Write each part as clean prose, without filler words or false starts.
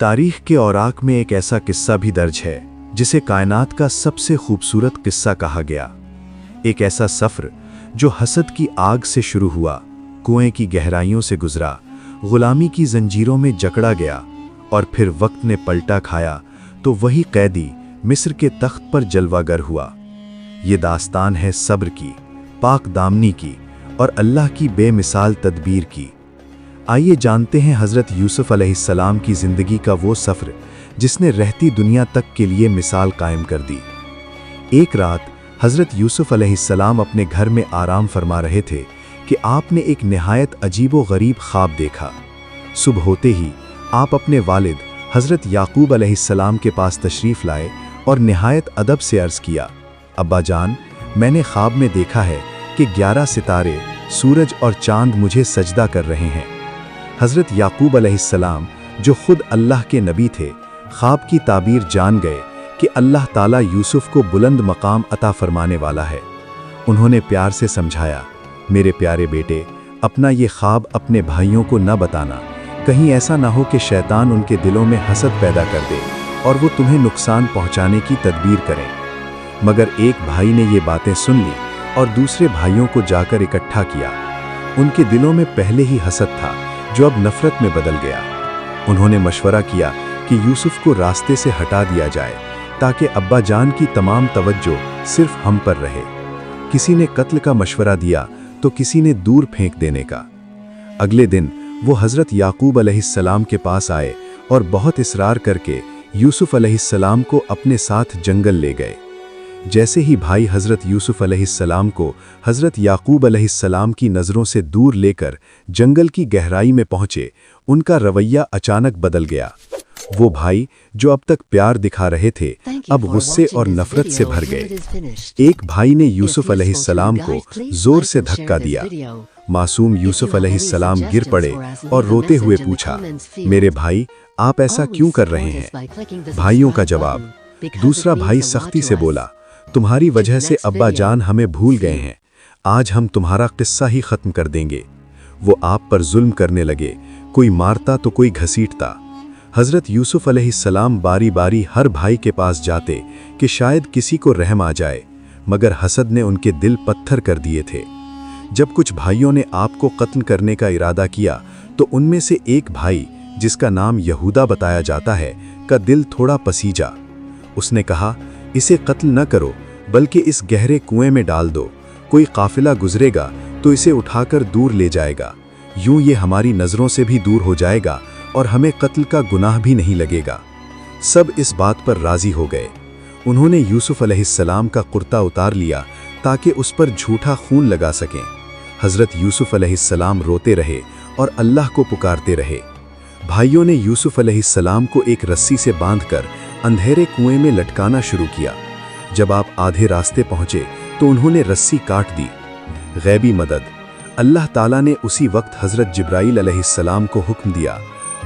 तारीख के औराक में एक ऐसा किस्सा भी दर्ज है जिसे कायनात का सबसे खूबसूरत किस्सा कहा गया। एक ऐसा सफ़र जो हसद की आग से शुरू हुआ, कुएं की गहराइयों से गुजरा, गुलामी की जंजीरों में जकड़ा गया और फिर वक्त ने पलटा खाया तो वही कैदी मिस्र के तख्त पर जलवागर हुआ। ये दास्तान है सब्र की, पाक दामनी की और अल्लाह की बेमिसाल तदबीर की। आइए जानते हैं हज़रत यूसुफ अलैहिस्सलाम की ज़िंदगी का वो सफ़र जिसने रहती दुनिया तक के लिए मिसाल कायम कर दी। एक रात हज़रत यूसुफ अलैहिस्सलाम अपने घर में आराम फरमा रहे थे कि आपने एक निहायत अजीबो गरीब ख्वाब देखा। सुबह होते ही आप अपने वालिद हज़रत याकूब अलैहिस्सलाम के पास तशरीफ़ लाए और निहायत अदब से अर्ज़ किया, अब्बा जान, मैंने ख्वाब में देखा है कि 11 सितारे, सूरज और चांद मुझे सजदा कर रहे हैं। हज़रत याकूब अलैहिस्सलाम जो खुद अल्लाह के नबी थे, ख्वाब की ताबीर जान गए कि अल्लाह ताला यूसुफ को बुलंद मकाम अता फरमाने वाला है। उन्होंने प्यार से समझाया, मेरे प्यारे बेटे, अपना ये ख्वाब अपने भाइयों को न बताना, कहीं ऐसा ना हो कि शैतान उनके दिलों में हसद पैदा कर दे और वो तुम्हें नुकसान पहुंचाने की तदबीर करें। मगर एक भाई ने ये बातें सुन ली और दूसरे भाइयों को जाकर इकट्ठा किया। उनके दिलों में पहले ही हसद था जो अब नफरत में बदल गया। उन्होंने मशवरा किया कि यूसुफ को रास्ते से हटा दिया जाए ताकि अब्बा जान की तमाम तवज्जो सिर्फ हम पर रहे। किसी ने कत्ल का मशवरा दिया तो किसी ने दूर फेंक देने का। अगले दिन वो हज़रत याकूब अलैहिस्सलाम के पास आए और बहुत इसरार करके यूसुफ अलैहिस्सलाम को अपने साथ जंगल ले गए। जैसे ही भाई हज़रत यूसुफ अलैहिस्सलाम को हज़रत याकूब अलैहिस्सलाम की नज़रों से दूर लेकर जंगल की गहराई में पहुँचे, उनका रवैया अचानक बदल गया। वो भाई जो अब तक प्यार दिखा रहे थे, अब गुस्से और नफरत से भर गए। एक भाई ने यूसुफ अलैहिस्सलाम को जोर से धक्का दिया। मासूम यूसुफ अलैहिस्सलाम गिर पड़े और रोते हुए पूछा, मेरे भाई, आप ऐसा क्यों कर रहे हैं? भाइयों का जवाब। दूसरा भाई सख्ती से बोला, तुम्हारी वजह से अब्बा जान हमें भूल गए हैं। आज हम तुम्हारा किस्सा ही खत्म कर देंगे। वो आप पर जुल्म करने लगे, कोई मारता तो कोई घसीटता। हज़रत यूसुफ अलैहिस्सलाम बारी बारी हर भाई के पास जाते कि शायद किसी को रहम आ जाए, मगर हसद ने उनके दिल पत्थर कर दिए थे। जब कुछ भाइयों ने आपको कत्ल करने का इरादा किया तो उनमें से एक भाई, जिसका नाम यहूदा बताया जाता है, का दिल थोड़ा पसीजा। उसने कहा, इसे कत्ल न करो, बल्कि इस गहरे कुएं में डाल दो। कोई काफिला गुजरेगा तो इसे उठाकर दूर ले जाएगा। यूं ये हमारी नज़रों से भी दूर हो जाएगा और हमें कत्ल का गुनाह भी नहीं लगेगा। सब इस बात पर राजी हो गए। उन्होंने यूसुफ अलैहिस्सलाम का कुर्ता उतार लिया ताकि उस पर झूठा खून लगा सकें। हज़रत यूसुफ अलैहिस्सलाम रोते रहे और अल्लाह को पुकारते रहे। भाइयों ने यूसुफ अलैहिस्सलाम को एक रस्सी से बांधकर अंधेरे कुएं में लटकाना शुरू किया। जब आप आधे रास्ते पहुंचे तो उन्होंने रस्सी काट दी। गैबी मदद। अल्लाह ताला ने उसी वक्त हज़रत जिब्राईल अलैहिस्सलाम को हुक्म दिया,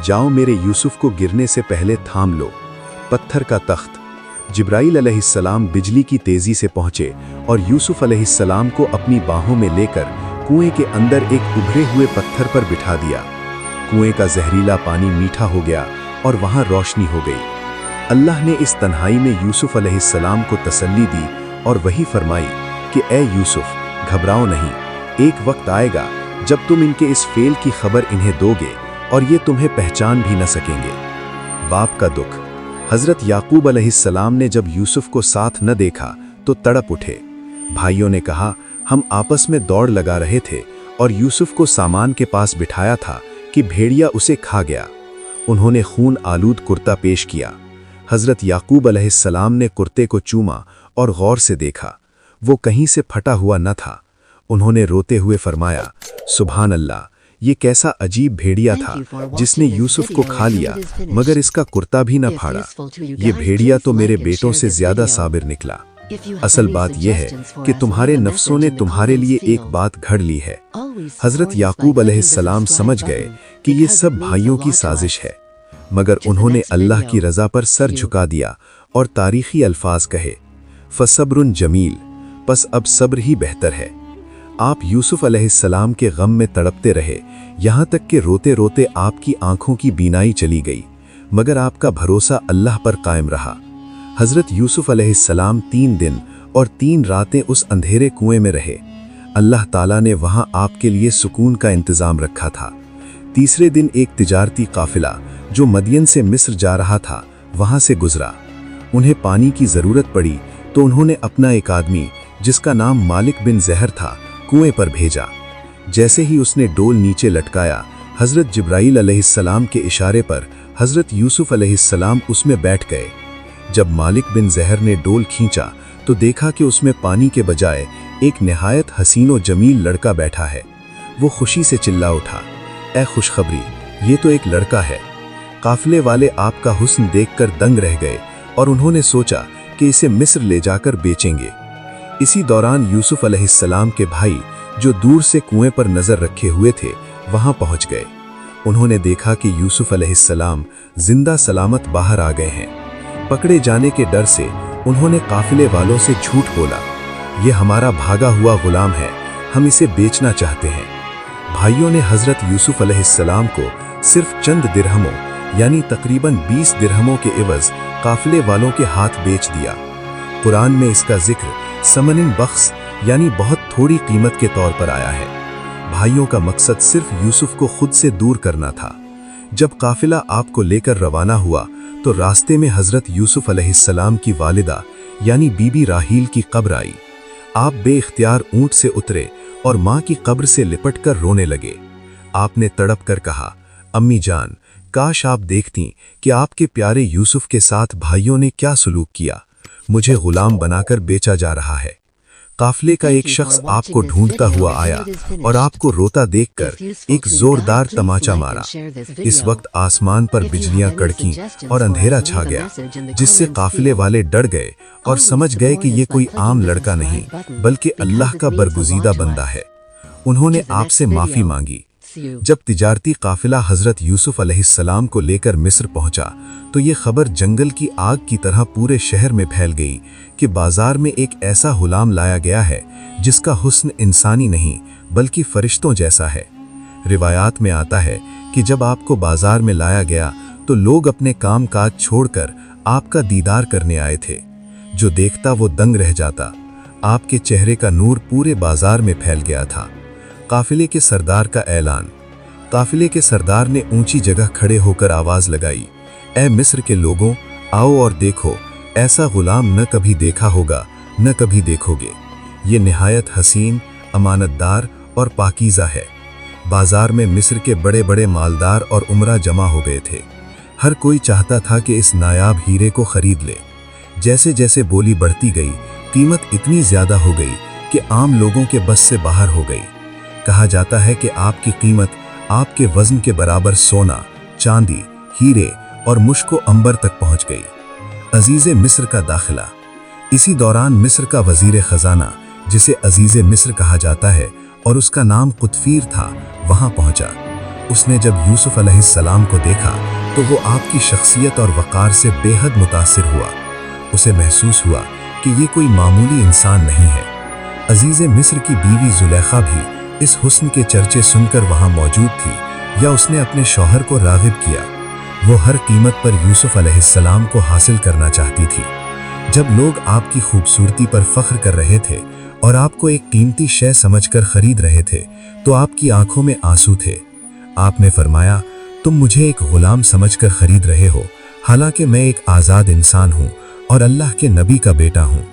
जाओ मेरे यूसुफ को गिरने से पहले थाम लो। पत्थर का तख्त। जिब्राईल अलैहिस्सलाम बिजली की तेज़ी से पहुंचे और यूसुफ अलैहिस्सलाम को अपनी बाहों में लेकर कुएं के अंदर एक उभरे हुए पत्थर पर बिठा दिया। कुएं का जहरीला पानी मीठा हो गया और वहां रोशनी हो गई। अल्लाह ने इस तन्हाई में यूसुफ अलैहिस्सलाम को तसल्ली दी और वही फरमाई कि ए यूसुफ, घबराओ नहीं, एक वक्त आएगा जब तुम इनके इस फेल की खबर इन्हें दोगे और ये तुम्हें पहचान भी न सकेंगे। बाप का दुख। हज़रत याकूब अलैहिस्सलाम ने जब यूसुफ को साथ न देखा तो तड़प उठे। भाइयों ने कहा, हम आपस में दौड़ लगा रहे थे और यूसुफ को सामान के पास बिठाया था कि भेड़िया उसे खा गया। उन्होंने खून आलूद कुर्ता पेश किया। हज़रत याकूब अलैहिस्सलाम ने कुर्ते को चूमा और गौर से देखा। वो कहीं से फटा हुआ न था। उन्होंने रोते हुए फरमाया, सुभान अल्लाह, ये कैसा अजीब भेड़िया था जिसने यूसुफ को खा लिया, मगर इसका कुर्ता भी न फाड़ा। ये भेड़िया तो मेरे बेटों से ज़्यादा साबिर निकला। असल बात यह है कि तुम्हारे नफ्सों ने तुम्हारे लिए एक बात घड़ ली है। हज़रत याकूब अलैहिस्सलाम समझ गए कि ये सब भाइयों की साजिश है, मगर उन्होंने अल्लाह की रज़ा पर सर झुका दिया और तारीखी अल्फाज कहे, फसब्रुन जमील, बस अब सब्र ही बेहतर है। आप यूसुफ अलैहिस्सलाम के गम में तड़पते रहे, यहाँ तक कि रोते रोते आपकी आंखों की बीनाई चली गई, मगर आपका भरोसा अल्लाह पर कायम रहा। हजरत यूसुफ अलैहिस्सलाम 3 दिन और 3 रातें उस अंधेरे कुएं में रहे। अल्लाह ताला ने वहां आपके लिए सुकून का इंतजाम रखा था। तीसरे दिन एक तिजारती काफिला जो मदियन से मिस्र जा रहा था वहां से गुजरा। उन्हें पानी की जरूरत पड़ी तो उन्होंने अपना एक आदमी जिसका नाम मालिक बिन ज़हर था कुएं पर भेजा। जैसे ही उसने डोल नीचे लटकाया, हजरत जिब्राईल अलैहिस्सलाम के इशारे पर हजरत यूसुफ अलैहिस्सलाम उसमें बैठ गए। जब मालिक बिन ज़हर ने डोल खींचा तो देखा कि उसमें पानी के बजाय एक निहायत हसीन व जमील लड़का बैठा है। वो खुशी से चिल्ला उठा, ए खुशखबरी, ये तो एक लड़का है। काफिले वाले आपका हुस्न देखकर दंग रह गए और उन्होंने सोचा कि इसे मिस्र ले जाकर बेचेंगे। इसी दौरान यूसुफ अलैहिस्सलाम के भाई जो दूर से कुएं पर नजर रखे हुए थे वहां पहुंच गए। उन्होंने देखा कि यूसुफ अलैहिस्सलाम जिंदा सलामत बाहर आ गए हैं। पकड़े जाने के डर से उन्होंने काफिले वालों से झूठ बोला, ये हमारा भागा हुआ गुलाम है, हम इसे बेचना चाहते हैं। भाइयों ने हजरत यूसुफ अलैहिस्सलाम को सिर्फ चंद दिरहमों यानी तकरीबन 20 दिरहमों के एवज काफिले वालों के हाथ बेच दिया। कुरान में इसका जिक्र समनिन बख्स यानी बहुत थोड़ी कीमत के तौर पर आया है। भाइयों का मकसद सिर्फ यूसुफ को खुद से दूर करना था। जब काफिला आपको लेकर रवाना हुआ तो रास्ते में हजरत यूसुफ अलैहिस्सलाम की वालिदा यानी बीबी राहील की कब्र आई। आप बेइख्तियार ऊंट से उतरे और मां की कब्र से लिपटकर रोने लगे। आपने तड़प कर कहा, अम्मी जान, काश आप देखती कि आपके प्यारे यूसुफ के साथ भाइयों ने क्या सलूक किया। मुझे गुलाम बनाकर बेचा जा रहा है। काफिले का एक शख्स आपको ढूंढता हुआ आया और आपको रोता देखकर एक जोरदार तमाचा मारा। इस वक्त आसमान पर बिजलियां कड़कीं और अंधेरा छा गया, जिससे काफिले वाले डर गए और समझ गए कि ये कोई आम लड़का नहीं बल्कि अल्लाह का बरगुजीदा बंदा है। उन्होंने आपसे माफी मांगी। जब तिजारती काफिला हजरत यूसुफ अलैहिस्सलाम को लेकर मिस्र पहुंचा तो ये खबर जंगल की आग की तरह पूरे शहर में फैल गई कि बाजार में एक ऐसा गुलाम लाया गया है जिसका हुस्न इंसानी नहीं बल्कि फरिश्तों जैसा है। रिवायात में आता है कि जब आपको बाजार में लाया गया तो लोग अपने काम काज छोड़कर आपका दीदार करने आए थे। जो देखता वो दंग रह जाता। आपके चेहरे का नूर पूरे बाजार में फैल गया था। काफिले के सरदार का ऐलान। काफिले के सरदार ने ऊंची जगह खड़े होकर आवाज लगाई, ए मिस्र के लोगों, आओ और देखो, ऐसा गुलाम न कभी देखा होगा न कभी देखोगे। ये निहायत हसीन, अमानतदार और पाकीज़ा है। बाजार में मिस्र के बड़े बड़े मालदार और उमरा जमा हो गए थे। हर कोई चाहता था कि इस नायाब हीरे को खरीद ले। जैसे जैसे बोली बढ़ती गई, कीमत इतनी ज्यादा हो गई कि आम लोगों के बस से बाहर हो गई। कहा जाता है कि आपकी कीमत आपके वजन के बराबर सोना, चांदी, हीरे और मुश्को अंबर तक पहुंच गई। अजीज़े मिस्र का दाखिला। इसी दौरान मिस्र का वजीर खजाना, जिसे अजीज़े मिस्र कहा जाता है और उसका नाम कुतफीर था, वहां पहुंचा। उसने जब यूसुफ अलैहिस्सलाम को देखा तो वो आपकी शख्सियत और वक़ार से बेहद मुतासिर हुआ। उसे महसूस हुआ कि ये कोई मामूली इंसान नहीं है। अजीज़े मिस्र की बीवी जुलेखा भी इस हुस्न के चर्चे सुनकर वहां मौजूद थी या उसने अपने शौहर को राग़िब किया। वो हर कीमत पर यूसुफ अलैहिस्सलाम को हासिल करना चाहती थी। जब लोग आपकी खूबसूरती पर फख्र कर रहे थे और आपको एक कीमती शय समझकर खरीद रहे थे तो आपकी आंखों में आंसू थे। आपने फरमाया, तुम मुझे एक गुलाम समझकर खरीद रहे हो, हालांकि मैं एक आज़ाद इंसान हूँ और अल्लाह के नबी का बेटा हूँ।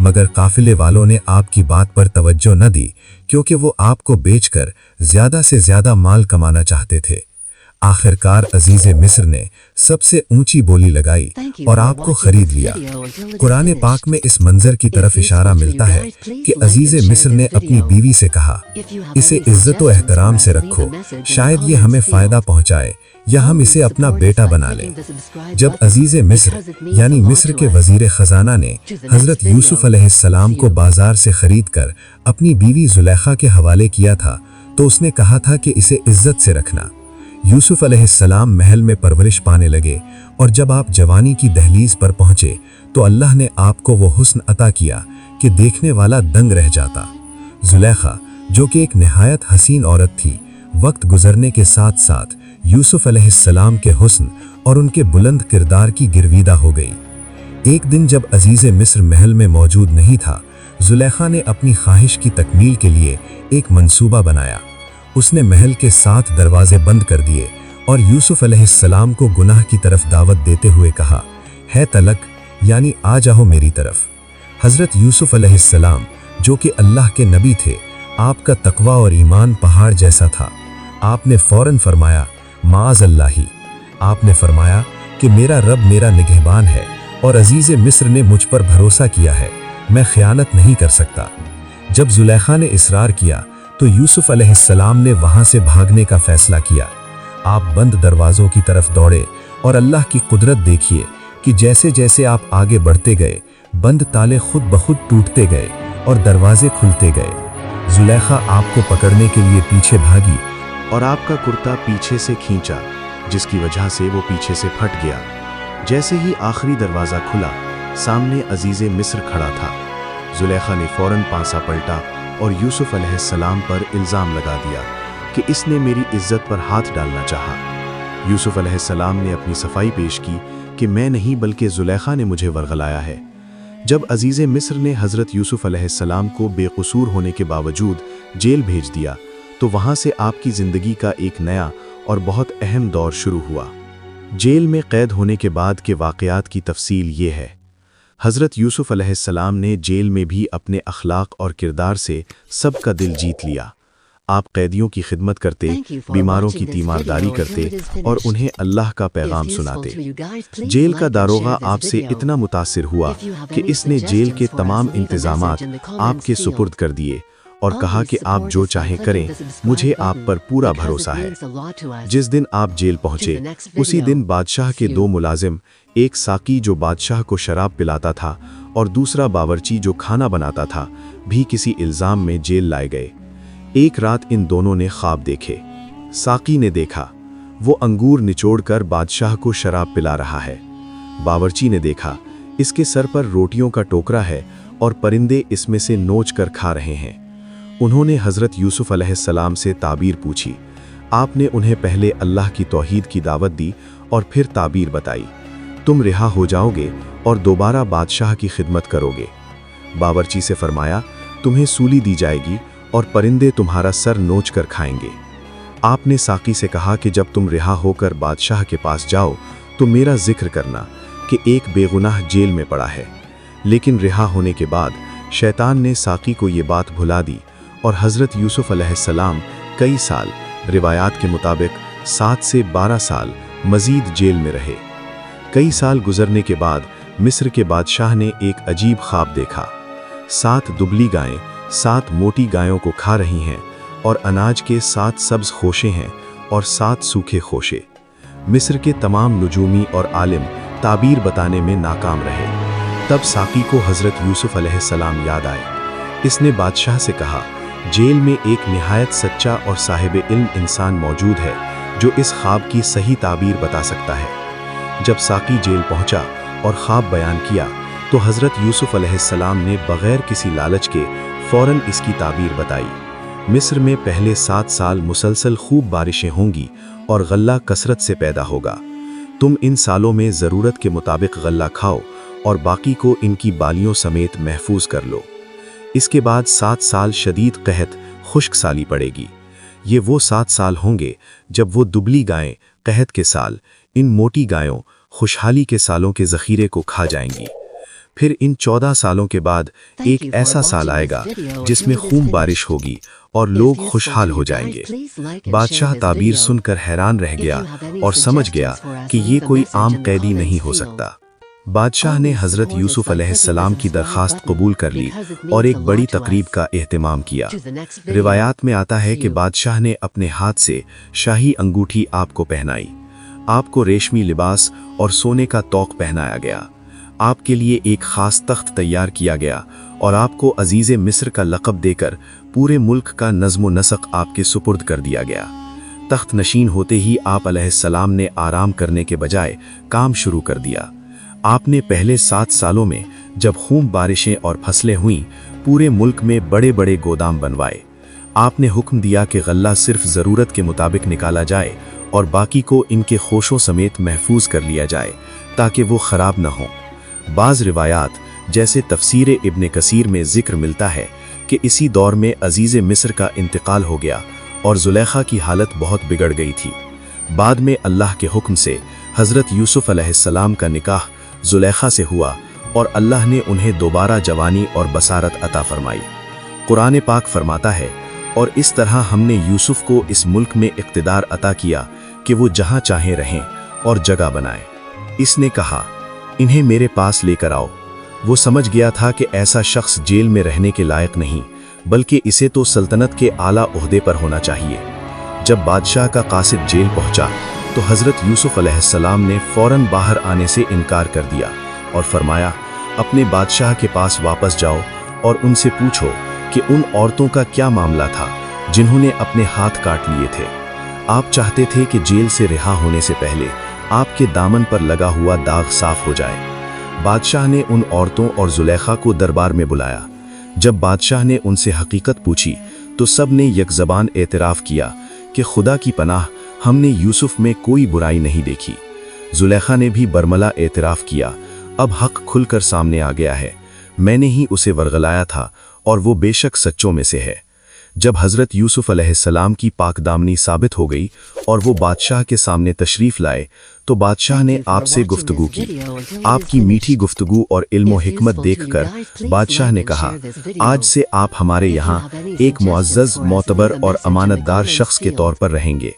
मगर काफिले वालों ने आपकी बात पर तवज्जो न दी क्योंकि वो आपको बेचकर ज्यादा से ज्यादा माल कमाना चाहते थे। आखिरकार अजीज़े मिस्र ने सबसे ऊंची बोली लगाई और आपको खरीद लिया। कुरान पाक में इस मंजर की तरफ इशारा मिलता है कि अजीज़े मिस्र ने अपनी बीवी से कहा, इसे इज्जत व एहतराम से रखो, शायद ये हमें फायदा पहुंचाए या हम इसे अपना बेटा बना लें। जब अजीज़े मिस्र यानी मिस्र के वजीर खजाना ने हजरत यूसुफ अलैहिस्सलाम को बाजार से खरीद कर अपनी बीवी जुलेखा के हवाले किया था तो उसने कहा था कि इसे इज्जत से रखना। यूसुफ अलैहिस्सलाम महल में परवरिश पाने लगे और जब आप जवानी की दहलीज पर पहुंचे तो अल्लाह ने आपको वो हुस्न अता किया कि देखने वाला दंग रह जाता। जुलेखा, जो कि एक निहायत हसीन औरत थी, वक्त गुजरने के साथ साथ यूसुफ अलैहिस्सलाम के हुस्न और उनके बुलंद किरदार की गिरवीदा हो गई। एक दिन जब अजीज मिस्र महल में मौजूद नहीं था, जुलेखा ने अपनी ख्वाहिश की तकमील के लिए एक मंसूबा बनाया। उसने महल के 7 दरवाजे बंद कर दिए और यूसुफ अलैहिस्सलाम को गुनाह की तरफ दावत देते हुए कहा, है तलक, यानी आ जाओ मेरी तरफ। हज़रत यूसुफ अलैहिस्सलाम, जो कि अल्लाह के नबी थे, आपका तकवा और ईमान पहाड़ जैसा था। आपने फौरन फरमाया, माज़ अल्लाही। आपने फरमाया कि मेरा रब मेरा निगहबान है और अजीज़ मिस्र ने मुझ पर भरोसा किया है, मैं ख़यानत नहीं कर सकता। जब जुलेखा ने इसरार किया तो यूसुफ अलैहिस्सलाम ने वहां से भागने का फैसला किया। आप बंद दरवाज़ों की तरफ दौड़े और अल्लाह की कुदरत देखिए कि जैसे जैसे आप आगे बढ़ते गए, बंद ताले खुद ब खुद टूटते गए और दरवाजे खुलते गए। जुलेखा आपको पकड़ने के लिए पीछे भागी और आपका कुर्ता पीछे से खींचा, जिसकी वजह से वो पीछे से फट गया। जैसे ही आखिरी दरवाज़ा खुला, सामने अजीज़ मिस्र खड़ा था। जुलेखा ने फौरन पांसा पलटा और यूसुफ अलैहिस्सलाम पर इल्ज़ाम लगा दिया कि इसने मेरी इज्जत पर हाथ डालना चाहा। यूसुफ अलैहिस्सलाम ने अपनी सफाई पेश की कि मैं नहीं बल्कि जुलेखा ने मुझे वरगलाया है। जब अजीज़ मिस्र ने हज़रत यूसुफ अलैहिस्सलाम को बेकसूर होने के बावजूद जेल भेज दिया, तो वहाँ से आपकी ज़िंदगी का एक नया और बहुत अहम दौर शुरू हुआ। जेल में कैद होने के बाद के वाक़यात की तफसील ये है। हज़रत यूसुफ अलैहिस्सलाम ने जेल में भी अपने अखलाक और किरदार से सबका दिल जीत लिया। आप कैदियों की खिदमत करते, बीमारों की तीमारदारी करते और उन्हें अल्लाह का पैगाम सुनाते। जेल का दारोगा आपसे इतना मुतासिर हुआ कि इसने जेल के तमाम इंतज़ामात आपके सुपुर्द कर दिए और कहा कि आप जो चाहें करें, मुझे आप पर पूरा भरोसा है। जिस दिन आप जेल पहुंचे, उसी दिन बादशाह के 2 मुलाजिम, एक साकी जो बादशाह को शराब पिलाता था और दूसरा बावर्ची जो खाना बनाता था, भी किसी इल्ज़ाम में जेल लाए गए। एक रात इन दोनों ने ख्वाब देखे। साकी ने देखा वो अंगूर निचोड़कर बादशाह को शराब पिला रहा है। बावर्ची ने देखा इसके सर पर रोटियों का टोकरा है और परिंदे इसमें से नोच कर खा रहे हैं। उन्होंने हज़रत यूसुफ अलैहिस्सलाम से ताबीर पूछी। आपने उन्हें पहले अल्लाह की तौहीद की दावत दी और फिर ताबीर बताई। तुम रिहा हो जाओगे और दोबारा बादशाह की खिदमत करोगे। बावर्ची से फरमाया, तुम्हें सूली दी जाएगी और परिंदे तुम्हारा सर नोच कर खाएंगे। आपने साकी से कहा कि जब तुम रिहा होकर बादशाह के पास जाओ तो मेरा जिक्र करना कि एक बेगुनाह जेल में पड़ा है। लेकिन रिहा होने के बाद शैतान ने साकी को ये बात भुला दी और हज़रत यूसुफ अलैहिस्सलाम कई साल, रिवायात के मुताबिक 7 से 12 साल मज़ीद जेल में रहे। कई साल गुजरने के बाद मिस्र के बादशाह ने एक अजीब ख्वाब देखा। 7 दुबली गायें 7 मोटी गायों को खा रही हैं और अनाज के 7 सब्ज खोशे हैं और 7 सूखे खोशे। मिस्र के तमाम नुजूमी और आलिम ताबीर बताने में नाकाम रहे। तब साकी को हज़रत यूसुफ अलैहिस्सलाम याद आए। इसने बादशाह से कहा, जेल में एक निहायत सच्चा और साहिब इल्म इंसान मौजूद है जो इस ख्वाब की सही ताबीर बता सकता है। जब साकी जेल पहुंचा और ख्वाब बयान किया तो हज़रत यूसुफ अलैहिस्सलाम ने बग़ैर किसी लालच के फ़ौरन इसकी ताबीर बताई। मिस्र में पहले 7 साल मुसलसल खूब बारिशें होंगी और गल्ला कसरत से पैदा होगा। तुम इन सालों में ज़रूरत के मुताबिक गल्ला खाओ और बाकी को इनकी बालियों समेत महफूज कर लो। इसके बाद 7 साल शदीद कहत खुश्क साली पड़ेगी। ये वो 7 साल होंगे जब वो दुबली गायें कहत के साल, इन मोटी गायों खुशहाली के सालों के ज़ख़ीरे को खा जाएंगी। फिर इन 14 सालों के बाद एक ऐसा साल आएगा जिसमें खूब बारिश होगी और लोग खुशहाल हो जाएंगे। बादशाह ताबीर सुनकर हैरान रह गया और समझ गया कि ये कोई आम कैदी नहीं हो सकता। बादशाह ने हज़रत यूसुफ अलैहिस्सलाम की दरख्वास्त कबूल कर ली और एक बड़ी तकरीब का एहतमाम किया। रिवायात में आता है कि बादशाह ने अपने हाथ से शाही अंगूठी आपको पहनाई। आपको रेशमी लिबास और सोने का तौक पहनाया गया। आपके लिए एक ख़ास तख्त तैयार किया गया और आपको अजीज़े मिस्र का लक़ब देकर पूरे मुल्क का नज़्म नसक आपके सुपुर्द कर दिया गया। तख्त नशीन होते ही आप अलैहिस्सलाम ने आराम करने के बजाय काम शुरू कर दिया। आपने पहले 7 सालों में जब खूब बारिशें और फसलें हुईं, पूरे मुल्क में बड़े बड़े गोदाम बनवाए। आपने हुक्म दिया कि गल्ला सिर्फ ज़रूरत के मुताबिक निकाला जाए और बाकी को इनके खोशों समेत महफूज कर लिया जाए ताकि वो ख़राब न हो। बाज़ रिवायात जैसे तफसीर इब्न कसीर में ज़िक्र मिलता है कि इसी दौर में अजीज़ मिस्र का इंतकाल हो गया और ज़ुलेखा की हालत बहुत बिगड़ गई थी। बाद में अल्लाह के हुक्म से हज़रत यूसुफ़ अलैहिस्सलाम का निकाह ज़ुलेखा से हुआ और अल्लाह ने उन्हें दोबारा जवानी और बसारत अता फरमाई। कुरान पाक फरमाता है, और इस तरह हमने यूसुफ को इस मुल्क में इक़्तिदार अता किया कि वो जहाँ चाहें रहें और जगह बनाएं। इसने कहा, इन्हें मेरे पास लेकर आओ। वो समझ गया था कि ऐसा शख्स जेल में रहने के लायक नहीं, बल्कि इसे तो सल्तनत के आला ओहदे पर होना चाहिए। जब बादशाह का कासिद जेल पहुंचा तो हज़रत यूसुफ अलैहिस्सलाम ने फ़ौरन बाहर आने से इनकार कर दिया और फरमाया, अपने बादशाह के पास वापस जाओ और उनसे पूछो कि उन औरतों का क्या मामला था जिन्होंने अपने हाथ काट लिए थे। आप चाहते थे कि जेल से रिहा होने से पहले आपके दामन पर लगा हुआ दाग साफ हो जाए। बादशाह ने उन औरतों और ज़ुलेखा को दरबार में बुलाया। जब बादशाह ने उनसे हकीकत पूछी तो सब ने यकज़बान एतराफ़ किया कि खुदा की पनाह, हमने यूसुफ में कोई बुराई नहीं देखी। ज़ुलेखा ने भी बरमला एतराफ़ किया, अब हक़ खुलकर सामने आ गया है, मैंने ही उसे वरगलाया था और वो बेशक सच्चों में से है। जब हज़रत यूसुफ अलैहिस्सलाम की पाकदामनी साबित हो गई और वो बादशाह के सामने तशरीफ़ लाए तो बादशाह ने आपसे गुफ्तगू की। आपकी मीठी गुफ्तगू और इल्म हिकमत देखकर बादशाह ने कहा, आज से आप हमारे यहाँ एक मुअज़्ज़ज़, मोतबर और अमानतदार शख्स के तौर पर रहेंगे।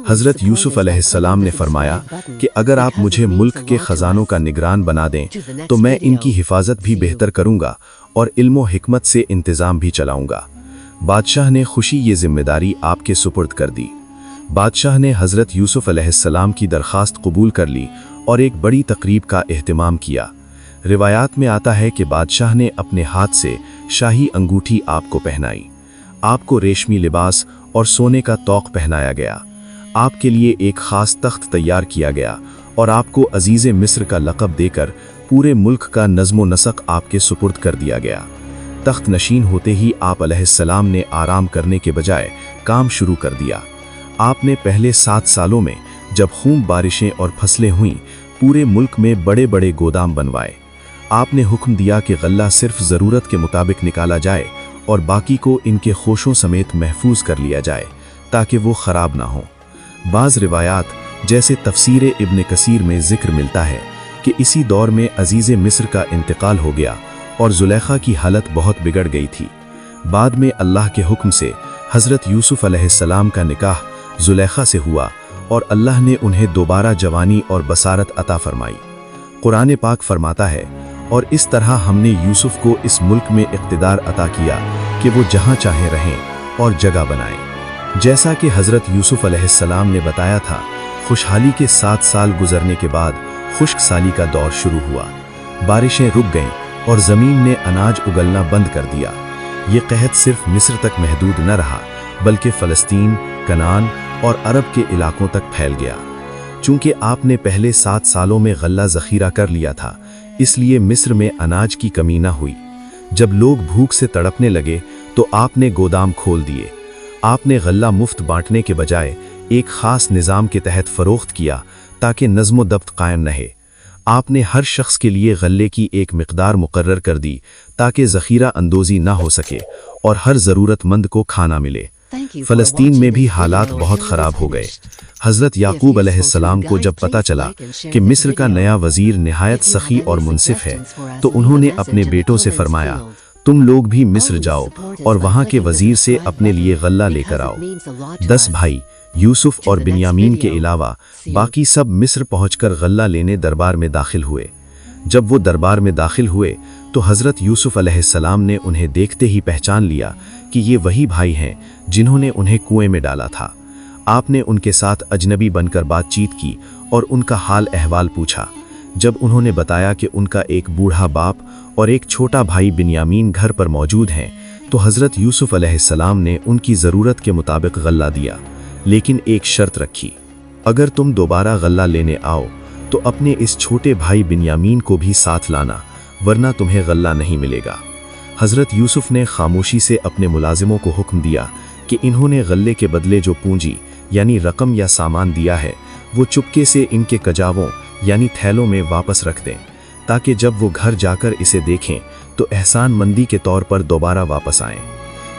हज़रत यूसुफ अलैहिस्सलाम ने फरमाया कि अगर आप मुझे मुल्क के ख़जानों का निगरान बना दें तो मैं इनकी हिफाजत भी बेहतर करूँगा और इल्म हिकमत से इंतज़ाम भी चलाऊँगा। बादशाह ने खुशी ये जिम्मेदारी आपके सुपुर्द कर दी। बादशाह ने हज़रत यूसुफ अलैहिस्सलाम की दरख्वास्त कबूल कर ली और एक बड़ी तकरीब का एहतिमाम किया। रिवायात में आता है कि बादशाह ने अपने हाथ से शाही अंगूठी आपको पहनाई। आपको रेशमी लिबास और सोने का तौक पहनाया गया। आपके लिए एक ख़ास तख्त तैयार किया गया और आपको अजीज़े मिस्र का लक़ब देकर पूरे मुल्क का नज़्म व नसक आपके सुपुर्द कर दिया गया। तख्त नशीन होते ही आप अलैहिस्सलाम ने आराम करने के बजाय काम शुरू कर दिया। आपने पहले 7 सालों में जब खूब बारिशें और फसलें हुईं, पूरे मुल्क में बड़े बड़े गोदाम बनवाए। आपने हुक्म दिया कि गल्ला सिर्फ ज़रूरत के मुताबिक निकाला जाए और बाकी को इनके खोशों समेत महफूज कर लिया जाए ताकि वो ख़राब ना हो। बाज़ रिवायात जैसे तफसीर इब्न कसीर में ज़िक्र मिलता है कि इसी दौर में अजीज़ मिस्र का इंतकाल हो गया और ज़ुलेखा की हालत बहुत बिगड़ गई थी। बाद में अल्लाह के हुक्म से हज़रत यूसुफ अलैहिस्सलाम का निकाह ज़ुलेखा से हुआ और अल्लाह ने उन्हें दोबारा जवानी और बसारत अता फरमाई। कुरान पाक फरमाता है, और इस तरह हमने यूसुफ को इस मुल्क में इक़्तिदार अता किया कि वो जहाँ चाहें रहें और जगह बनाएं। जैसा कि हज़रत यूसुफ अलैहिस्सलाम ने बताया था, खुशहाली के 7 साल गुजरने के बाद खुश्क साली का दौर शुरू हुआ। बारिशें रुक गईं और ज़मीन ने अनाज उगलना बंद कर दिया। ये कहत सिर्फ मिस्र तक महदूद न रहा, बल्कि फ़लस्तीन, कनान और अरब के इलाकों तक फैल गया। चूँकि आपने पहले 7 सालों में गल्ला ज़ख़ीरा कर लिया था, इसलिए मिस्र में अनाज की कमी न हुई। जब लोग भूख से तड़पने लगे तो आपने गोदाम खोल दिए। आपने गल्ला मुफ्त बांटने के बजाय एक ख़ास निज़ाम के तहत फ़रोख्त किया ताकि नज़्म दब्त कायम रहे। आपने हर शख्स के लिए गल्ले की एक मिक़दार मुकर्रर कर दी ताकि ज़ख़ीरा अंदोज़ी ना हो सके और हर ज़रूरतमंद को खाना मिले। फ़लस्तीन में भी हालात बहुत ख़राब हो गए। हज़रत याकूब अलैहिस्सलाम को जब पता चला कि मिस्र का नया वज़ीर निहायत सखी और मुनसिफ है, तो उन्होंने अपने बेटों से फरमाया, तुम लोग भी मिस्र जाओ और वहाँ के वज़ीर से अपने लिए गल्ला लेकर आओ। 10 भाई यूसुफ और बिन्यामीन के अलावा बाकी सब मिस्र पहुंचकर गल्ला लेने दरबार में दाखिल हुए। जब वो दरबार में दाखिल हुए तो हज़रत यूसुफ अलैहिस्सलाम ने उन्हें देखते ही पहचान लिया कि ये वही भाई हैं जिन्होंने उन्हें कुएं में डाला था। आपने उनके साथ अजनबी बनकर बातचीत की और उनका हाल अहवाल पूछा। जब उन्होंने बताया कि उनका एक बूढ़ा बाप और एक छोटा भाई बिन्यामीन घर पर मौजूद हैं, तो हज़रत यूसुफ अलैहिस्सलाम ने उनकी ज़रूरत के मुताबिक गल्ला दिया, लेकिन एक शर्त रखी, अगर तुम दोबारा गल्ला लेने आओ तो अपने इस छोटे भाई बिन्यामीन को भी साथ लाना, वरना तुम्हें गल्ला नहीं मिलेगा। हज़रत यूसुफ ने खामोशी से अपने मुलाजिमों को हुक्म दिया कि इन्होंने गल्ले के बदले जो पूंजी यानी रकम या सामान दिया है वो चुपके से इनके कजावों यानी थैलों में वापस रख दें, ताकि जब वो घर जाकर इसे देखें तो एहसान मंदी के तौर पर दोबारा वापस आएं।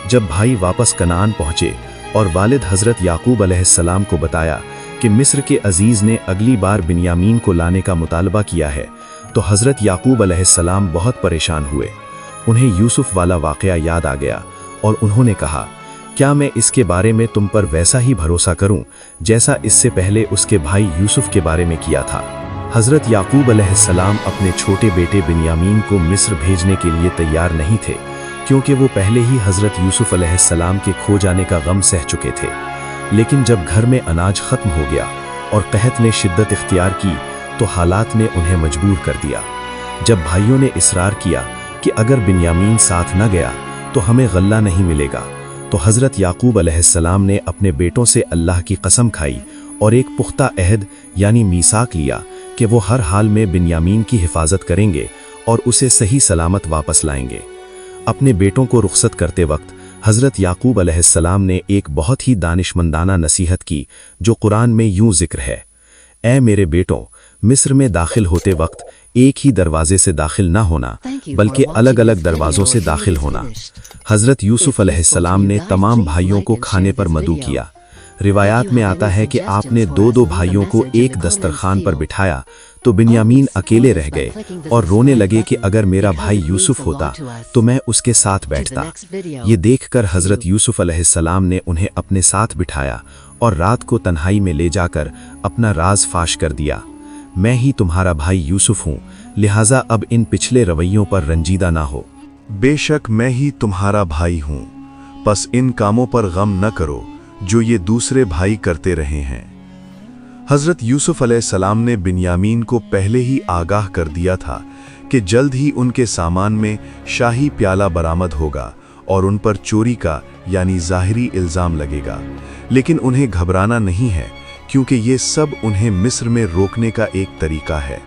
जब भाई वापस कनान पहुंचे और वालिद हज़रत याकूब अलैहिस्सलाम को बताया कि मिस्र के अजीज़ ने अगली बार बिन्यामीन को लाने का मुतालबा किया है, तो हज़रत याकूब अलैहिस्सलाम बहुत परेशान हुए। उन्हें यूसुफ वाला वाक़या याद आ गया और उन्होंने कहा, क्या मैं इसके बारे में तुम पर वैसा ही भरोसा करूं जैसा इससे पहले उसके भाई यूसुफ के बारे में किया था। हज़रत याकूब अलैहिस्सलाम अपने छोटे बेटे बिन्यामीन को मिस्र भेजने के लिए तैयार नहीं थे, क्योंकि वो पहले ही हज़रत यूसुफ अलैहिस्सलाम के खो जाने का गम सह चुके थे। लेकिन जब घर में अनाज ख़त्म हो गया और कहत ने शिद्दत इख्तियार की तो हालात ने उन्हें मजबूर कर दिया। जब भाइयों ने इसरार किया कि अगर बिन्यामीन साथ न गया तो हमें गल्ला नहीं मिलेगा, तो हज़रत याकूब अलैहिस्सलाम ने अपने बेटों से अल्लाह की कसम खाई और एक पुख्ता अहद यानी मीसाक लिया कि वो हर हाल में बिन्यामीन की हिफाजत करेंगे और उसे सही सलामत वापस लाएंगे। अपने बेटों को रुखसत करते वक्त हज़रत याकूब अलैहिस्सलाम ने एक बहुत ही दानिशमंदाना नसीहत की, जो कुरान में यूं जिक्र है, ऐ मेरे बेटों, मिस्र में दाखिल होते वक्त एक ही दरवाजे से दाखिल ना होना बल्कि अलग अलग दरवाज़ों से दाखिल होना। हज़रत यूसुफ अलैहिस्सलाम ने तमाम भाइयों को खाने पर मदऊ किया। रिवायात में आता है कि आपने दो भाइयों को एक दस्तरखान पर बिठाया तो बिन्यामीन अकेले रह गए और रोने लगे कि अगर मेरा भाई यूसुफ होता तो मैं उसके साथ बैठता। ये देखकर हज़रत यूसुफ अलैहिस्सलाम ने उन्हें अपने साथ बिठाया और रात को तन्हाई में ले जाकर अपना राज फाश कर दिया। मैं ही तुम्हारा भाई यूसुफ हूँ, लिहाजा अब इन पिछले रवैयों पर रंजीदा ना हो। बेशक मैं ही तुम्हारा भाई हूँ, बस इन कामों पर गम न करो जो ये दूसरे भाई करते रहे हैं। हज़रत यूसुफ अलैहिस्सलाम ने बिन्यामीन को पहले ही आगाह कर दिया था कि जल्द ही उनके सामान में शाही प्याला बरामद होगा और उन पर चोरी का यानी ज़ाहिरी इल्ज़ाम लगेगा। लेकिन उन्हें घबराना नहीं है, क्योंकि ये सब उन्हें मिस्र में रोकने का एक तरीका है।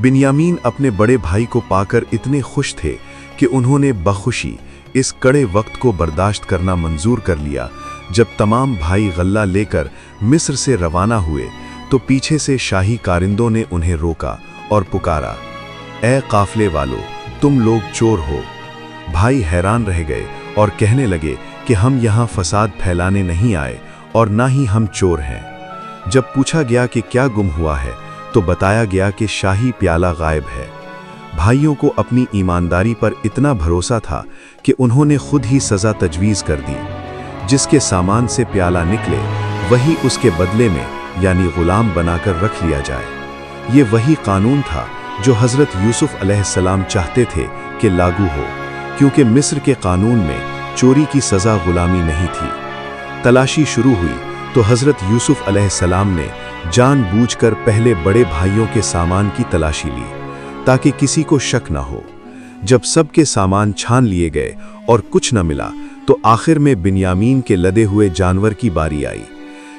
बिन्यामीन अपने बड़े भाई को पाकर इतने खुश थे कि उन्होंने बखुशी इस कड़े वक्त को बर्दाश्त करना मंजूर कर लिया। जब तमाम भाई गल्ला लेकर मिस्र से रवाना हुए तो पीछे से शाही कारिंदों ने उन्हें रोका और पुकारा, ए काफले वालों, तुम लोग चोर हो। भाई हैरान रह गए और कहने लगे कि हम यहाँ फसाद फैलाने नहीं आए और ना ही हम चोर हैं। जब पूछा गया कि क्या गुम हुआ है तो बताया गया कि शाही प्याला गायब है। भाइयों को अपनी ईमानदारी पर इतना भरोसा था कि उन्होंने खुद ही सज़ा तजवीज़ कर दी। जिसके सामान से प्याला निकले वही उसके बदले में यानी गुलाम बनाकर रख लिया जाए। ये वही कानून था जो हज़रत यूसुफ अलैहिस्सलाम चाहते थे कि लागू हो, क्योंकि मिस्र के कानून में चोरी की सज़ा गुलामी नहीं थी। तलाशी शुरू हुई तो हज़रत यूसुफ अलैहिस्सलाम ने जानबूझकर पहले बड़े भाइयों के सामान की तलाशी ली ताकि किसी को शक न हो। जब सबके सामान छान लिए गए और कुछ न मिला तो आखिर में बिन्यामीन के लदे हुए जानवर की बारी आई।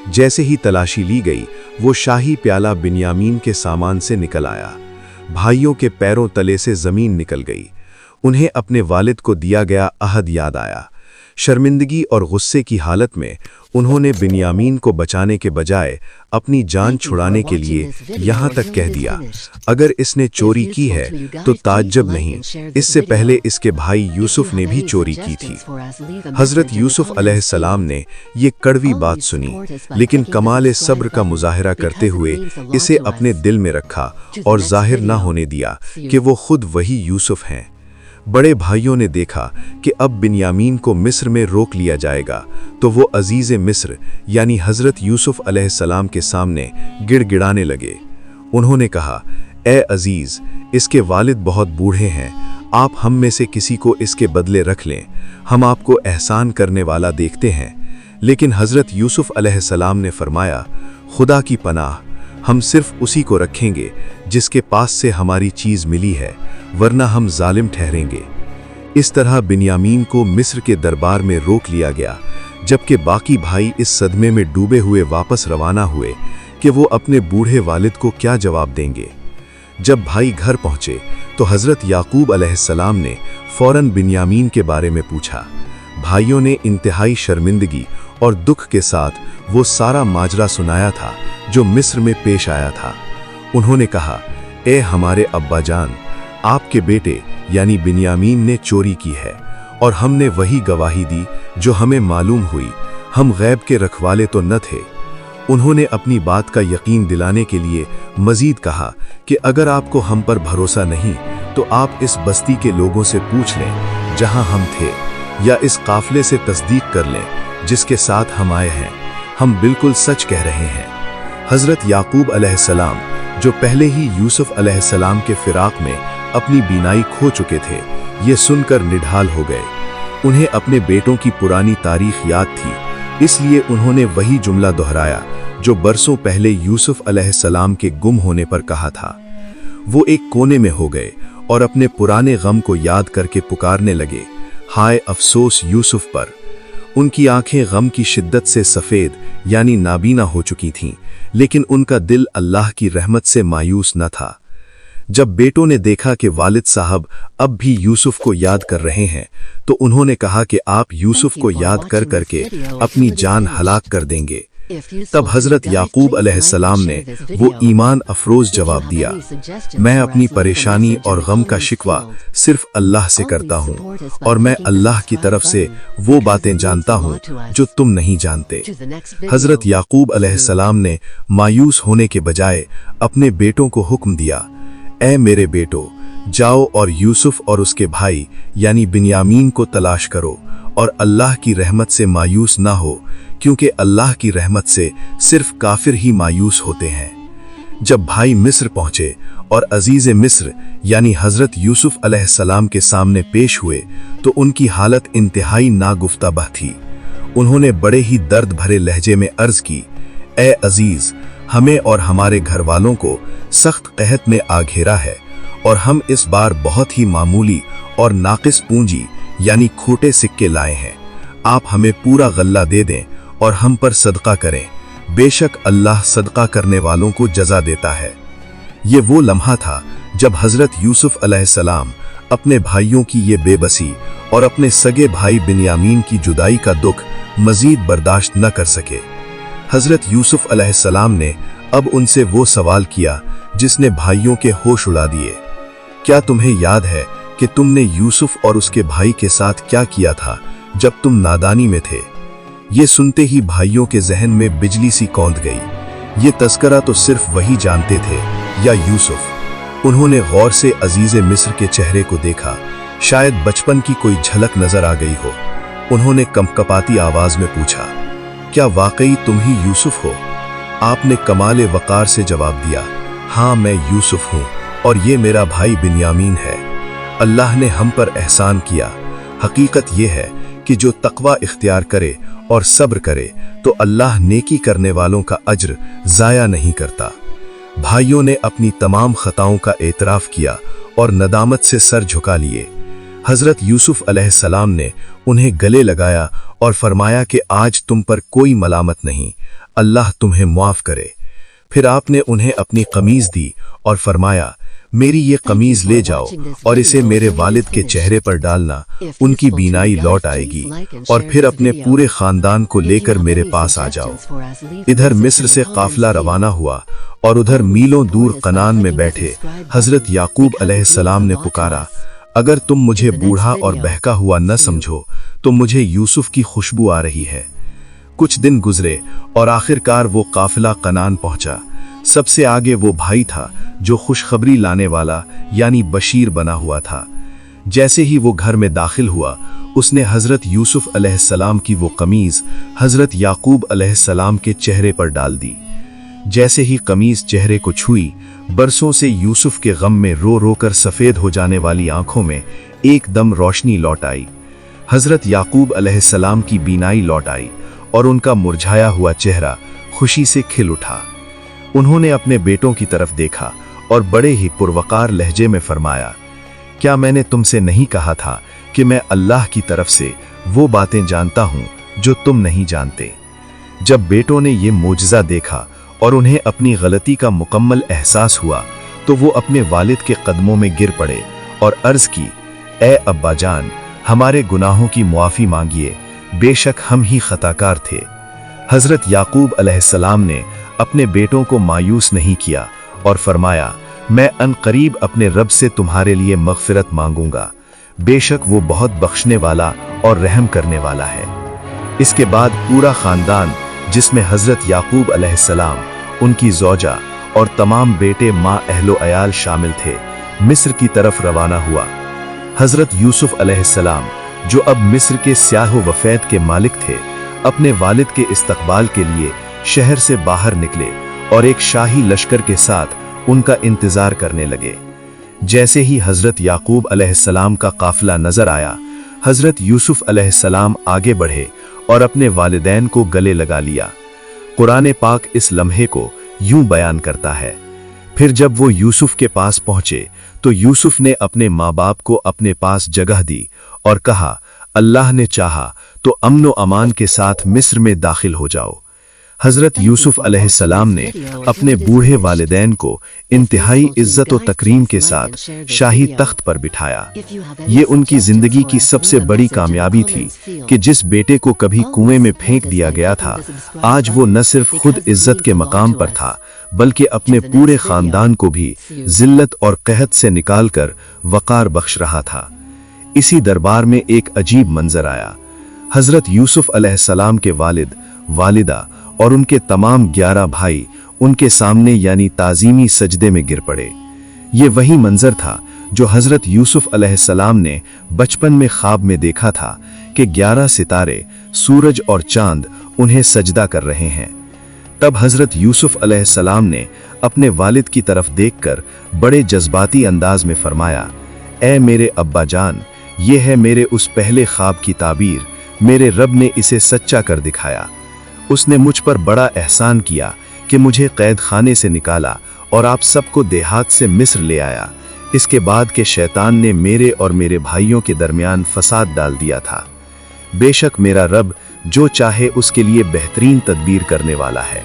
जैसे ही तलाशी ली गई वो शाही प्याला बिन्यामीन के सामान से निकल आया। भाइयों के पैरों तले से ज़मीन निकल गई। उन्हें अपने वालिद को दिया गया अहद याद आया। शर्मिंदगी और गुस्से की हालत में उन्होंने बिन्यामीन को बचाने के बजाय अपनी जान छुड़ाने के लिए यहाँ तक कह दिया, अगर इसने चोरी की है तो ताज्जुब नहीं, इससे पहले इसके भाई यूसुफ ने भी चोरी की थी। हज़रत यूसुफ अलैहिस्सलाम ने ये कड़वी बात सुनी, लेकिन कमाल सब्र का मुजाहिरा करते हुए इसे अपने दिल में रखा और जाहिर न होने दिया कि वो खुद वही यूसुफ हैं। बड़े भाइयों ने देखा कि अब बिन्यामीन को मिस्र में रोक लिया जाएगा, तो वो अजीज़ मिस्र यानी हज़रत यूसुफ अलैहिस्सलाम के सामने गिड़गिड़ाने लगे। उन्होंने कहा, ए अजीज़, इसके वालिद बहुत बूढ़े हैं, आप हम में से किसी को इसके बदले रख लें, हम आपको एहसान करने वाला देखते हैं। लेकिन हज़रत यूसुफ अलैहिस्सलाम ने फरमाया, खुदा की पनाह, हम सिर्फ उसी को रखेंगे जिसके पास से हमारी चीज़ मिली है, वरना हम जालिम ठहरेंगे। इस तरह बिन्यामीन को मिस्र के दरबार में रोक लिया गया, जबकि बाकी भाई इस सदमे में डूबे हुए वापस रवाना हुए कि वो अपने बूढ़े वालिद को क्या जवाब देंगे। जब भाई घर पहुंचे तो हज़रत याकूब अलैहिस्सलाम ने फौरन बिन्यामीन के बारे में पूछा। भाइयों ने इंतहाई शर्मिंदगी और दुख के साथ वो सारा माजरा सुनाया था जो मिस्र में पेश आया था। उन्होंने कहा, ए हमारे अब्बा जान, आपके बेटे यानी बिन्यामीन ने चोरी की है और हमने वही गवाही दी जो हमें मालूम हुई। हम गैब के रखवाले तो न थे। उन्होंने अपनी बात का यकीन दिलाने के लिए मजीद कहा कि अगर आपको हम पर भरोसा नहीं तो आप इस बस्ती के लोगों से पूछ लें जहां हम थे, या इस काफले से तस्दीक कर लें जिसके साथ हम आए हैं। हम बिल्कुल सच कह रहे हैं। हजरत याकूब अलैहिस्सलाम, जो पहले ही यूसुफ अलैहिस्सलाम के फिराक में अपनी बीनाई खो चुके थे, ये सुनकर निढाल हो गए। उन्हें अपने बेटों की पुरानी तारीख याद थी, इसलिए उन्होंने वही जुमला दोहराया जो बरसों पहले यूसुफ अलैहिस्सलाम के गुम होने पर कहा था। वो एक कोने में हो गए और अपने पुराने गम को याद करके पुकारने लगे, हाय अफसोस यूसुफ पर। उनकी आंखें गम की शिद्दत से सफेद यानी नाबीना हो चुकी थीं, लेकिन उनका दिल अल्लाह की रहमत से मायूस न था। जब बेटों ने देखा कि वालिद साहब अब भी यूसुफ को याद कर रहे हैं, तो उन्होंने कहा कि आप यूसुफ को याद कर करके अपनी जान हलाक कर देंगे। तब हजरत याकूब अलैहिस्सलाम ने वो ईमान अफरोज जवाब दिया, मैं अपनी परेशानी और गम का शिकवा सिर्फ अल्लाह से करता हूँ, और मैं अल्लाह की तरफ से वो बातें जानता हूँ जो तुम नहीं जानते। हजरत याकूब अलैहिस्सलाम ने मायूस होने के बजाय अपने बेटों को हुक्म दिया, ऐ मेरे बेटो, जाओ और यूसुफ और उसके भाई यानी बिन्यामीन को तलाश करो और अल्लाह की रहमत से मायूस ना हो, क्योंकि अल्लाह की रहमत से सिर्फ काफिर ही मायूस होते हैं। जब भाई मिस्र पहुंचे और अजीज मिस्र यानी हजरत यूसुफ अलैहिस्सलाम के सामने पेश हुए, तो उनकी हालत इंतहाई नागुफ्ताबह थी। उन्होंने बड़े ही दर्द भरे लहजे में अर्ज की, ए अजीज, हमें और हमारे घर वालों को सख्त कहत में आ घेरा है और हम इस बार बहुत ही मामूली और नाकिस पूंजी यानी खोटे सिक्के लाए हैं। आप हमें पूरा गल्ला दे दें और हम पर सदका करें। बेशक अल्लाह सदका करने वालों को जजा देता है। ये वो लम्हा था जब हजरत यूसुफ अलैहिस्सलाम अपने भाइयों की ये बेबसी और अपने सगे भाई बिन्यामीन की जुदाई का दुख मजीद बर्दाश्त न कर सके। हजरत यूसुफ अलैहिस्सलाम ने अब उनसे वो सवाल किया जिसने भाइयों के होश उड़ा दिए। क्या तुम्हें याद है कि तुमने यूसुफ और उसके भाई के साथ क्या किया था जब तुम नादानी में थे? ये सुनते ही भाइयों के जहन में बिजली सी कौंध गई। ये तस्करा तो सिर्फ वही जानते थे या यूसुफ। उन्होंने गौर से अजीज़े मिस्र के चेहरे को देखा, शायद बचपन की कोई झलक नजर आ गई हो। उन्होंने कंपकपाती आवाज में पूछा, क्या वाकई तुम ही यूसुफ हो? आपने कमाले वकार से जवाब दिया, हाँ मैं यूसुफ हूँ और ये मेरा भाई बिन्यामीन है। अल्लाह ने हम पर एहसान किया। हकीकत यह है कि जो तकवा इख्तियार करे और सब्र करे तो अल्लाह नेकी करने वालों का अज्र जाया नहीं करता। भाइयों ने अपनी तमाम खताओं का एतराफ किया और नदामत से सर झुका लिए। हजरत यूसुफ अलैहिस्सलाम ने उन्हें गले लगाया और फरमाया कि आज तुम पर कोई मलामत नहीं, अल्लाह तुम्हें मुआफ करे। फिर आपने उन्हें अपनी कमीज दी और फरमाया, मेरी ये कमीज ले जाओ और इसे मेरे वालिद के चेहरे पर डालना, उनकी बीनाई लौट आएगी, और फिर अपने पूरे खानदान को लेकर मेरे पास आ जाओ। इधर मिस्र से काफिला रवाना हुआ और उधर मीलों दूर कनान में बैठे हजरत याकूब अलैहिस्सलाम ने पुकारा, अगर तुम मुझे बूढ़ा और बहका हुआ न समझो तो मुझे यूसुफ की खुशबू आ रही है। कुछ दिन गुजरे और आखिरकार वो काफिला कनान पहुंचा। सबसे आगे वो भाई था जो खुशखबरी लाने वाला यानी बशीर बना हुआ था। जैसे ही वो घर में दाखिल हुआ, उसने हजरत यूसुफ अलैहिस्सलाम की वो कमीज हजरत याकूब अलैहिस्सलाम के चेहरे पर डाल दी। जैसे ही कमीज चेहरे को छुई, बरसों से यूसुफ के गम में रो रो कर सफेद हो जाने वाली आंखों में एकदम रोशनी लौट आई। हजरत याकूब अलैहिस्सलाम की बीनाई लौट आई और उनका मुरझाया हुआ चेहरा खुशी से खिल उठा। उन्होंने अपने बेटों की तरफ देखा और बड़े ही पुरवकार लहजे में फरमाया, क्या मैंने तुमसे नहीं कहा था कि मैं अल्लाह की तरफ से वो बातें जानता हूं जो तुम नहीं जानते? जब बेटों ने ये मोजज़ा देखा और उन्हें अपनी गलती का मुकम्मल एहसास हुआ, तो वो अपने वालिद के कदमों में गिर पड़े और अर्ज की, ए अब्बा जान, हमारे गुनाहों की मुआफ़ी मांगिए, बेशक हम ही खताकार थे। हजरत याकूब अलैहिस्सलाम ने अपने बेटों को मायूस नहीं किया और फरमाया, मैं अनकरीब अपने रब से तुम्हारे लिए मगफिरत मांगूंगा, बेशक वो बहुत बख्शने वाला और रहम करने वाला है। इसके बाद पूरा खानदान, जिसमें हजरत याकूब अलैहिस्सलाम, उनकी ज़ौजा और तमाम बेटे माँ अहलो अयाल शामिल थे, मिस्र की तरफ रवाना हुआ। हजरत यूसुफ अलैहिस्सलाम, जो अब मिस्र के स्याह वफैद के मालिक थे, अपने वालिद के इस्तकबाल के लिए शहर से बाहर निकले और एक शाही लश्कर के साथ उनका इंतजार करने लगे। जैसे ही हजरत याकूब अलैहिस्सलाम का काफिला नजर आया, हजरत यूसुफ अलैहिस्सलाम आगे बढ़े और अपने वालिदैन को गले लगा लिया। कुरान पाक इस लम्हे को यूं बयान करता है, फिर जब वो यूसुफ के पास पहुंचे तो यूसुफ ने अपने माँ बाप को अपने पास जगह दी और कहा, अल्लाह ने चाहा तो अमन व अमान के साथ मिस्र में दाखिल हो जाओ। हजरत यूसुफ अलैहिस्सलाम ने अपने बूढ़े वालिदैन को इंतहाई इज्जत व तकरीम के साथ शाही तख्त पर बिठाया। ये उनकी जिंदगी की सबसे बड़ी कामयाबी थी कि जिस बेटे को कभी कुएं में फेंक दिया गया था, आज वो न सिर्फ खुद इज्जत के मकाम पर था, बल्कि अपने पूरे खानदान को भी जिल्लत और कहत से निकालकर वकार बख्श रहा था। इसी दरबार में एक अजीब मंजर आया। हजरत यूसुफ अलैहिस्सलाम के वालिद, वालिदा और उनके तमाम 11 भाई उनके सामने यानी ताजीमी सजदे में गिर पड़े। ये वही मंजर था जो हजरत यूसुफ अलैहिस्सलाम ने बचपन में ख्वाब में देखा था कि 11 सितारे, सूरज और चांद उन्हें सजदा कर रहे हैं। तब हजरत यूसुफ अलैहिस्सलाम ने अपने वालिद की तरफ देखकर बड़े जज्बाती अंदाज में फरमाया, ऐ मेरे अब्बा जान, ये है मेरे उस पहले ख्वाब की ताबीर, मेरे रब ने इसे सच्चा कर दिखाया। उसने मुझ पर बड़ा एहसान किया कि मुझे कैद खाने से निकाला और आप सबको देहात से मिस्र ले आया। इसके बाद के शैतान ने मेरे और मेरे भाइयों के दरमियान फसाद डाल दिया था। बेशक मेरा रब जो चाहे उसके लिए बेहतरीन तदबीर करने वाला है।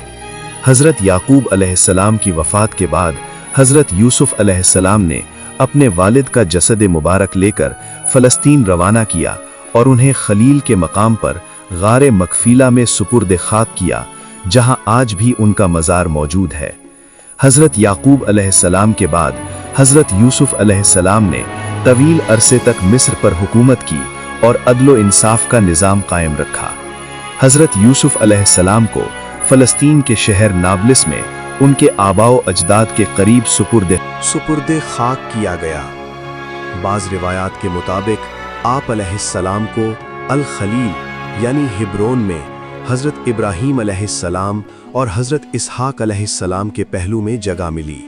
हजरत याकूब अलैहिस्सलाम की वफात के बाद हजरत यूसुफ अलैहिस्सलाम ने अपने वालिद का जसद मुबारक लेकर फलस्तीन रवाना किया और उन्हें खलील के मकाम पर गारे मकफीला में सुपुर्द खाक किया, जहां आज भी उनका मज़ार मौजूद है। हजरत याकूब अलैहिस्सलाम के बाद हजरत यूसुफ अलैहिस्सलाम ने तवील अरसे तक मिस्र पर हुकूमत की और अदलो इंसाफ का निज़ाम कायम रखा। हजरत यूसुफ अलैहिस्सलाम को फलस्तीन के शहर नाबलिस में उनके आबाओ अजदाद के करीब सुपुर्द खाक किया गया। बाज़ रिवायात के मुताबिक आप अलैहिस्सलाम को अल खलील यानी हिब्रोन में हजरत इब्राहीम अलैहिस्सलाम और हजरत इसहाक अलैहिस्सलाम के पहलू में जगह मिली।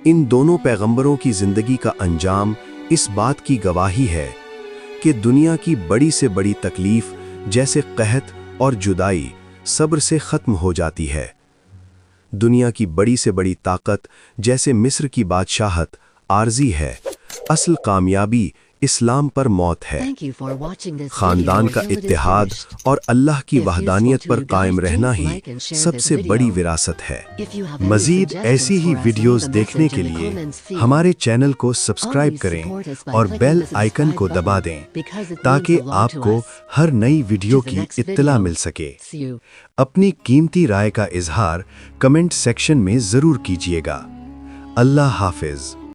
इन दोनों पैगंबरों की जिंदगी का अंजाम इस बात की गवाही है कि दुनिया की बड़ी से बड़ी तकलीफ जैसे कहत और जुदाई सब्र से खत्म हो जाती है। दुनिया की बड़ी से बड़ी ताकत जैसे मिस्र की बादशाहत आर्जी है, असल कामयाबी इस्लाम पर मौत है। खानदान का इत्तेहाद और अल्लाह की वहदानियत पर कायम रहना ही सबसे बड़ी विरासत है। मजीद ऐसी ही वीडियोस देखने के लिए हमारे चैनल को सब्सक्राइब करें और बेल आइकन को दबा दें ताकि आपको हर नई वीडियो की इत्तला मिल सके। अपनी कीमती राय का इजहार कमेंट सेक्शन में जरूर कीजिएगा। अल्लाह हाफिज।